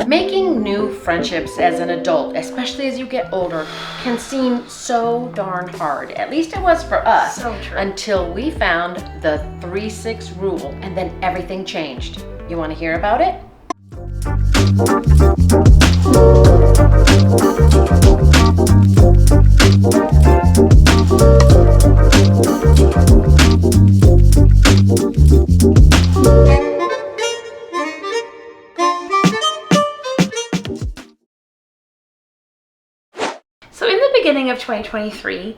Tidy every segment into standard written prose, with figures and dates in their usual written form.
Making new friendships as an adult, especially as you get older, can seem so darn hard. At least it was for us. So true. Until we found the 3-6 rule, and then everything changed. You want to hear about it? So in the beginning of 2023,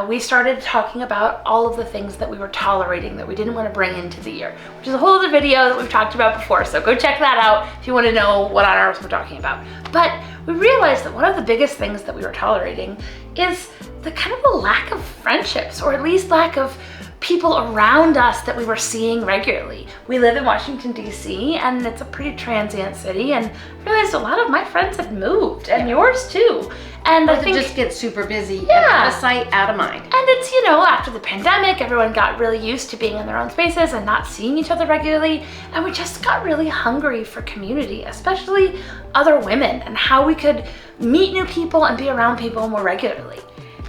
we started talking about all of the things that we were tolerating that we didn't want to bring into the year, which is a whole other video that we've talked about before. So go check that out if you want to know what on earth we're talking about. But we realized that one of the biggest things that we were tolerating is the kind of a lack of friendships, or at least lack of people around us that we were seeing regularly. We live in Washington, D.C., and it's a pretty transient city, and I realized a lot of my friends had moved, and yours too. And I think just get super busy, and Yeah. out of sight, out of mind. And it's, after the pandemic, everyone got really used to being in their own spaces and not seeing each other regularly. And we just got really hungry for community, especially other women, and how we could meet new people and be around people more regularly.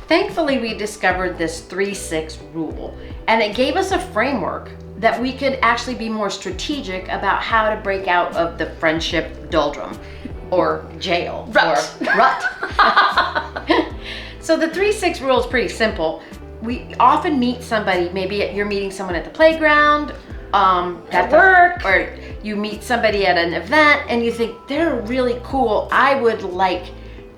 Thankfully, we discovered this 3-6 rule, and it gave us a framework that we could actually be more strategic about how to break out of the friendship doldrum, or jail, Rut. or rut. So the 3-6 rule is pretty simple. We often meet somebody, maybe you're meeting someone at the playground, At work. or you meet somebody at an event and you think they're really cool. I would like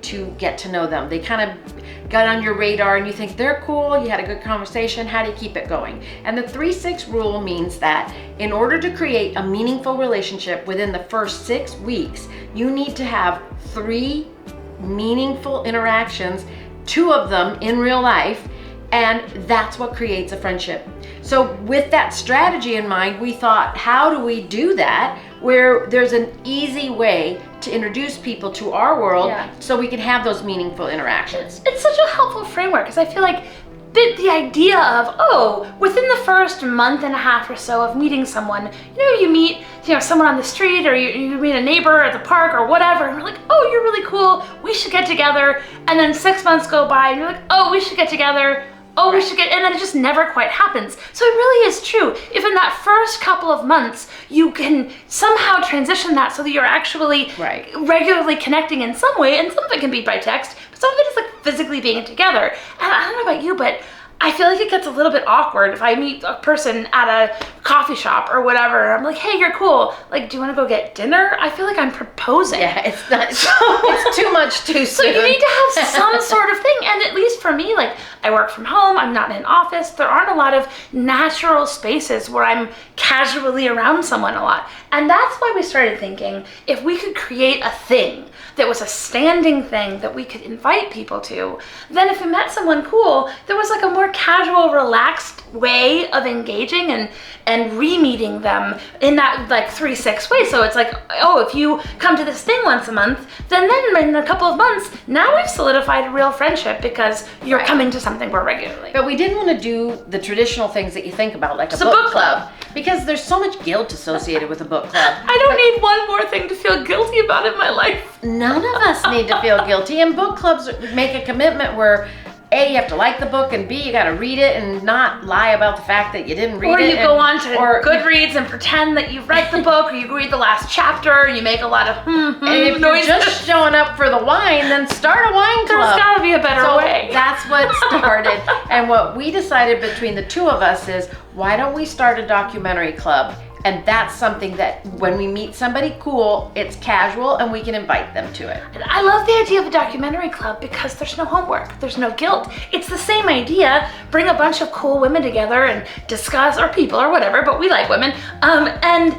to get to know them. They kind of got on your radar and you think they're cool, you had a good conversation, how do you keep it going? And the 3-6 rule means that in order to create a meaningful relationship within the first 6 weeks, you need to have 3 meaningful interactions, 2 of them in real life, and that's what creates a friendship. So with that strategy in mind, we thought, how do we do that where there's an easy way to introduce people to our world, so we can have those meaningful interactions? It's such a helpful framework, because I feel like the idea of, within the first month and a half or so of meeting someone, you meet someone on the street, or you meet a neighbor at the park or whatever, and you're like, oh, you're really cool, we should get together. And then 6 months go by and you're like, oh, we should get together. Oh, we should get, and then it just never quite happens. So it really is true. If in that first couple of months, you can somehow transition that so that you're actually regularly connecting in some way, and some of it can be by text, but some of it is like physically being together. And I don't know about you, but I feel like it gets a little bit awkward if I meet a person at a coffee shop or whatever. I'm like, hey, you're cool. Like, do you want to go get dinner? I feel like I'm proposing. Yeah, it's not. It's too much too soon. So you need to have some sort of thing. And at least for me, like, I work from home. I'm not in an office. There aren't a lot of natural spaces where I'm casually around someone a lot. And that's why we started thinking, if we could create a thing that was a standing thing that we could invite people to, then if we met someone cool, there was like a more casual, relaxed way of engaging and re-meeting them in that like 3-6 way. So it's like, oh, if you come to this thing once a month, then in a couple of months, now we've solidified a real friendship because you're coming to something more regularly. But we didn't want to do the traditional things that you think about, like a book club, because there's so much guilt associated with a book club. I don't need one more thing to feel guilty about in my life. None of us need to feel guilty, and book clubs make a commitment where A, you have to like the book, and B, you got to read it and not lie about the fact that you didn't read it. Or you go on to Goodreads and pretend that you've read the book, or you read the last chapter, and you make a lot of and if you're just showing up for the wine, then start a wine club. There's got to be a better way. That's what started. And what we decided between the 2 of us is, why don't we start a documentary club? And that's something that when we meet somebody cool, it's casual and we can invite them to it. And I love the idea of a documentary club because there's no homework, there's no guilt. It's the same idea. Bring a bunch of cool women together and discuss, or people or whatever, but we like women, and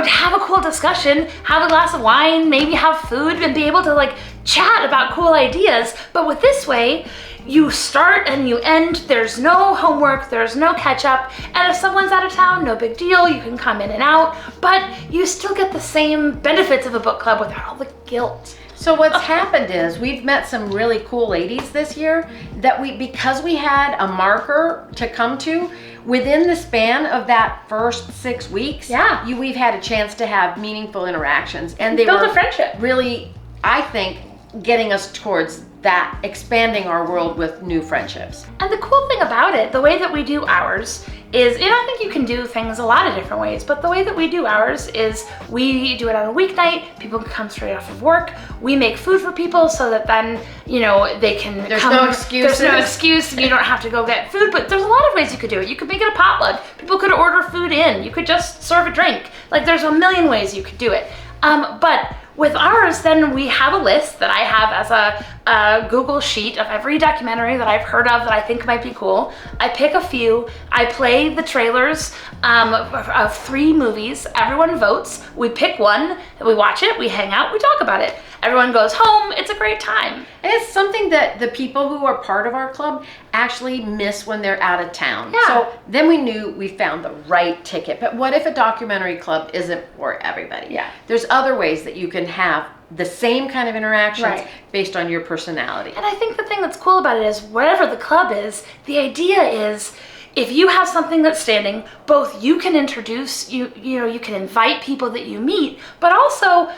have a cool discussion, have a glass of wine, maybe have food, and be able to like chat about cool ideas. But with this way, you start and you end, there's no homework, there's no catch up, and if someone's out of town, no big deal, you can come in and out, but you still get the same benefits of a book club without all the guilt. So what's happened is we've met some really cool ladies this year that because we had a marker to come to, within the span of that first 6 weeks, we've had a chance to have meaningful interactions. And they build were a friendship. Really, I think, getting us towards that, expanding our world with new friendships. And the cool thing about it, the way that we do ours is, and I think you can do things a lot of different ways, but the way that we do ours is we do it on a weeknight. People can come straight off of work. We make food for people so that then, you know, they can There's no excuses. There's no excuse. You don't have to go get food, but there's a lot of ways you could do it. You could make it a potluck. People could order food in. You could just serve a drink. Like, there's a million ways you could do it. But with ours, then we have a list that I have as a Google sheet of every documentary that I've heard of that I think might be cool. I pick a few. I play the trailers of 3 movies. Everyone votes. We pick one. We watch it. We hang out. We talk about it. Everyone goes home. It's a great time. And it's something that the people who are part of our club actually miss when they're out of town. Yeah. So then we knew we found the right ticket. But what if a documentary club isn't for everybody? Yeah. There's other ways that you can have the same kind of interactions Right. based on your personality. And I think the thing that's cool about it is whatever the club is, the idea is if you have something that's standing, both you can introduce, you can invite people that you meet, but also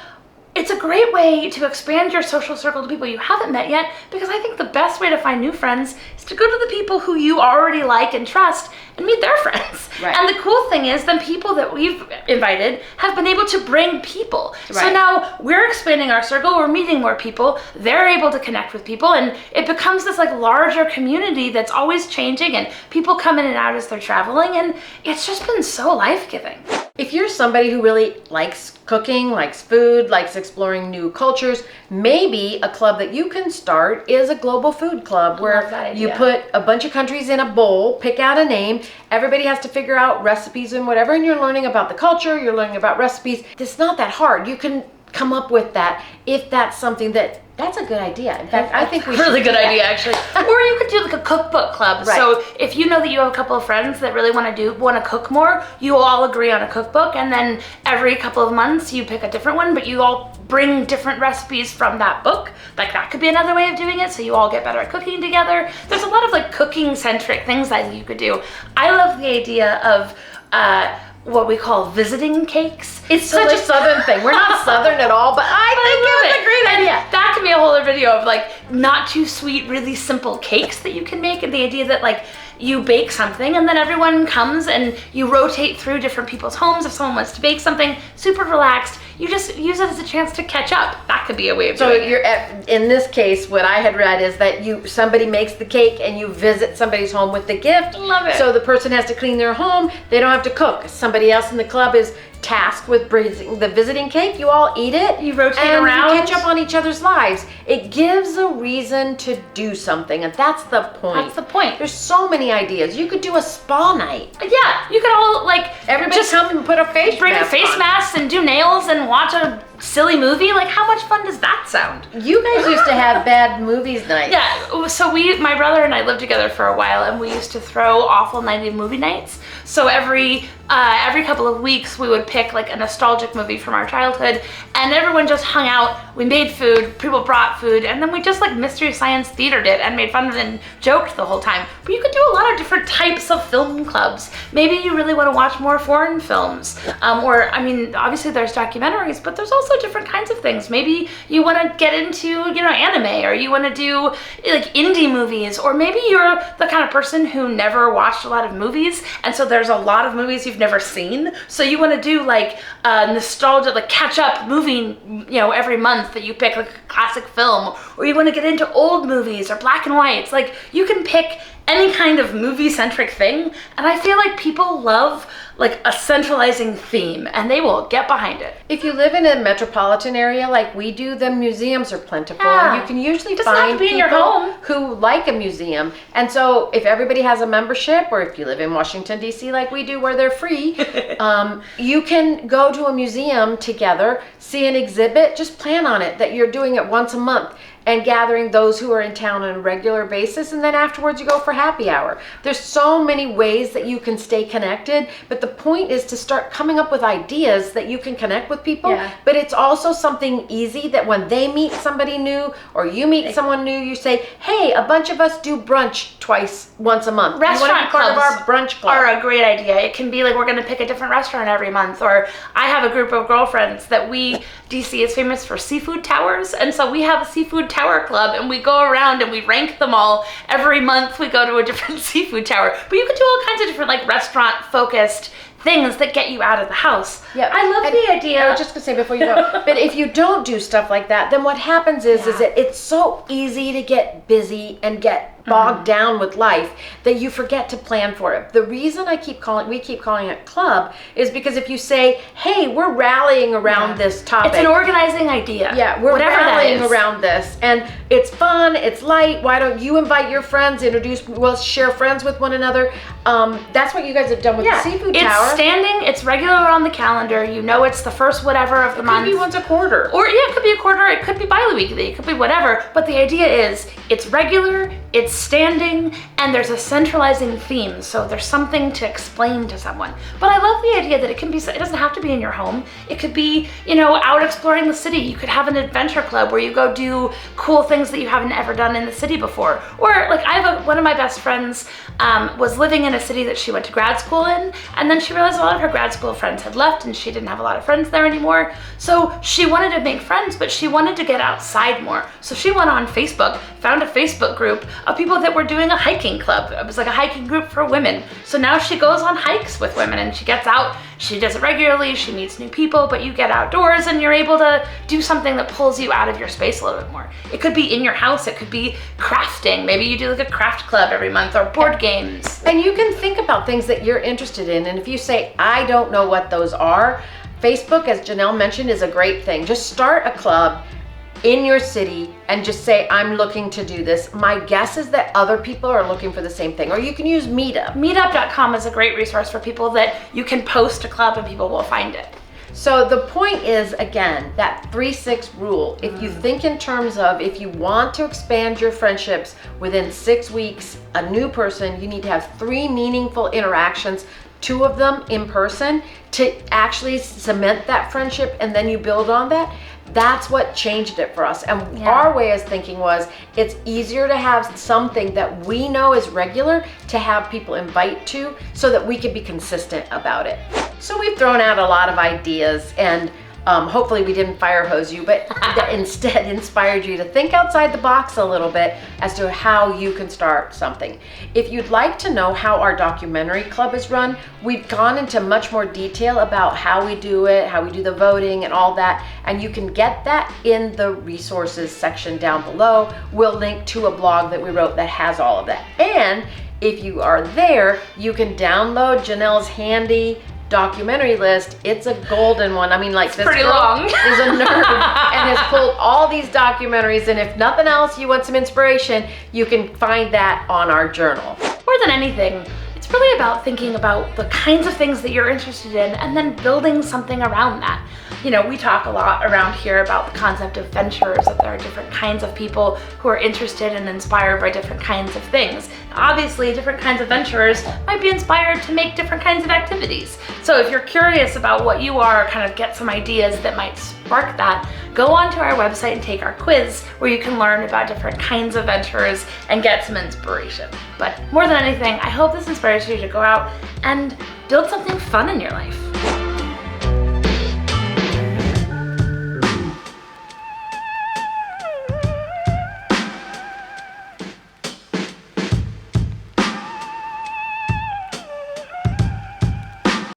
it's a great way to expand your social circle to people you haven't met yet, because I think the best way to find new friends is to go to the people who you already like and trust and meet their friends. Right. And the cool thing is the people that we've invited have been able to bring people. So Right. now we're expanding our circle, we're meeting more people, they're able to connect with people, and it becomes this like larger community that's always changing, and people come in and out as they're traveling, and it's just been so life-giving. If you're somebody who really likes cooking, likes food, likes exploring new cultures, maybe a club that you can start is a global food club where you put a bunch of countries in a bowl, pick out a name, everybody has to figure out recipes and whatever, and you're learning about the culture, you're learning about recipes. It's not that hard. You can come up with that if that's something that's a good idea. In fact, I think we should really do good that. idea, actually. Or you could do like a cookbook club. Right. So if you know that you have a couple of friends that really want to cook more, you all agree on a cookbook, and then every couple of months you pick a different one, but you all bring different recipes from that book. Like, that could be another way of doing it, so you all get better at cooking together. There's a lot of like cooking centric things that you could do. I love the idea of what we call visiting cakes. It's such a Southern thing. We're not Southern at all, but I think it's a great idea. That could be a whole other video of like not too sweet, really simple cakes that you can make, and the idea that like you bake something and then everyone comes and you rotate through different people's homes. If someone wants to bake something super relaxed, you just use it as a chance to catch up. That could be a way of doing it. In this case, what I had read is that somebody makes the cake and you visit somebody's home with the gift. Love it. So the person has to clean their home. They don't have to cook. Somebody else in the club is tasked with bringing the visiting cake. You all eat it. You rotate and around. You catch up on each other's lives. It gives a reason to do something, and that's the point. That's the point. There's so many ideas. You could do a spa night. Yeah, you could all like Everybody just come and put a face bring a mask face on. mask and do nails and watch a silly movie. Like, how much fun does that sound? You guys used to have bad movies nights. Yeah, so my brother and I lived together for a while, and we used to throw awful 90s movie nights. So every couple of weeks we would pick like a nostalgic movie from our childhood, and everyone just hung out. We made food, people brought food, and then we just like Mystery Science Theatered it and made fun of it and joked the whole time. But you could do a lot of different types of film clubs. Maybe you really want to watch more foreign films, or I mean, obviously there's documentaries, but there's also different kinds of things. Maybe you want to get into, anime, or you want to do like indie movies, or maybe you're the kind of person who never watched a lot of movies, and so there's a lot of movies you've never seen. So you want to do like nostalgia, like catch up movie, every month that you pick like a classic film, or you want to get into old movies or black and whites. Like, you can pick any kind of movie-centric thing, and I feel like people love like a centralizing theme, and they will get behind it. If you live in a metropolitan area like we do, the museums are plentiful. Yeah. And you can usually Doesn't have find to be in your people home. who like a museum. And so if everybody has a membership, or if you live in Washington, D.C. like we do, where they're free, you can go to a museum together, see an exhibit, just plan on it that you're doing it once a month. and gathering those who are in town on a regular basis, and then afterwards you go for happy hour. There's so many ways that you can stay connected, but the point is to start coming up with ideas that you can connect with people. Yeah. But it's also something easy that when they meet somebody new or you meet someone new, you say, hey, a bunch of us do brunch once a month. Restaurant you want to be part of clubs our brunch club? are a great idea. It can be like we're going to pick a different restaurant every month, or I have a group of girlfriends that DC is famous for seafood towers, and so we have a seafood tower club, and we go around and we rank them all. Every month we go to a different seafood tower. But you could do all kinds of different like restaurant focused things that get you out of the house. Yeah, I love the idea. I was just gonna say before you go, but if you don't do stuff like that, then what happens is that it's so easy to get busy and get bogged down with life that you forget to plan for it. The reason we keep calling it club is because if you say, hey, we're rallying around this topic. It's an organizing idea. Yeah, we're rallying around this, and it's fun, it's light. Why don't you invite your friends, we'll share friends with one another. That's what you guys have done with the seafood tower. It's standing, it's regular on the calendar. You know it's the first whatever of the month. It could be once a quarter. Or it could be a quarter, it could be bi-weekly, it could be whatever. But the idea is it's regular, it's standing, and there's a centralizing theme. So there's something to explain to someone. But I love the idea that it doesn't have to be in your home. It could be, out exploring the city. You could have an adventure club where you go do cool things that you haven't ever done in the city before. Or like one of my best friends was living in a city that she went to grad school in, and then she realized a lot of her grad school friends had left and she didn't have a lot of friends there anymore. So she wanted to make friends, but she wanted to get outside more. So she went on Facebook, found a Facebook group of people that were doing a hiking club. It was like a hiking group for women. So now she goes on hikes with women and she gets out, she does it regularly, she meets new people, but you get outdoors and you're able to do something that pulls you out of your space a little bit more. It could be in your house, it could be crafting. Maybe you do like a craft club every month, or board games. And you can think about things that you're interested in, and if you say, I don't know what those are, Facebook, as Janelle mentioned, is a great thing. Just start a club in your city and just say, I'm looking to do this. My guess is that other people are looking for the same thing. Or you can use Meetup. Meetup.com is a great resource for people that you can post a club and people will find it. So the point is, again, that 3-6 rule. If you think in terms of, if you want to expand your friendships within 6 weeks, a new person, you need to have 3 meaningful interactions, 2 of them in person, to actually cement that friendship, and then you build on that. That's what changed it for us. And our way of thinking was, it's easier to have something that we know is regular to have people invite to, so that we could be consistent about it. So we've thrown out a lot of ideas, and hopefully we didn't fire hose you, but that instead inspired you to think outside the box a little bit as to how you can start something. If you'd like to know how our documentary club is run, we've gone into much more detail about how we do it, how we do the voting and all that, and you can get that in the resources section down below. We'll link to a blog that we wrote that has all of that. And if you are there, you can download Janelle's handy documentary list. It's a golden one. I mean, like, this pretty girl long. is a nerd and has pulled all these documentaries, and if nothing else, you want some inspiration, you can find that on our journal. More than anything, it's really about thinking about the kinds of things that you're interested in and then building something around that. We talk a lot around here about the concept of ventures, that there are different kinds of people who are interested and inspired by different kinds of things. Obviously, different kinds of venturers might be inspired to make different kinds of activities. So if you're curious about what you are, kind of get some ideas that might spark that, go onto our website and take our quiz, where you can learn about different kinds of ventures and get some inspiration. But more than anything, I hope this inspires you to go out and build something fun in your life.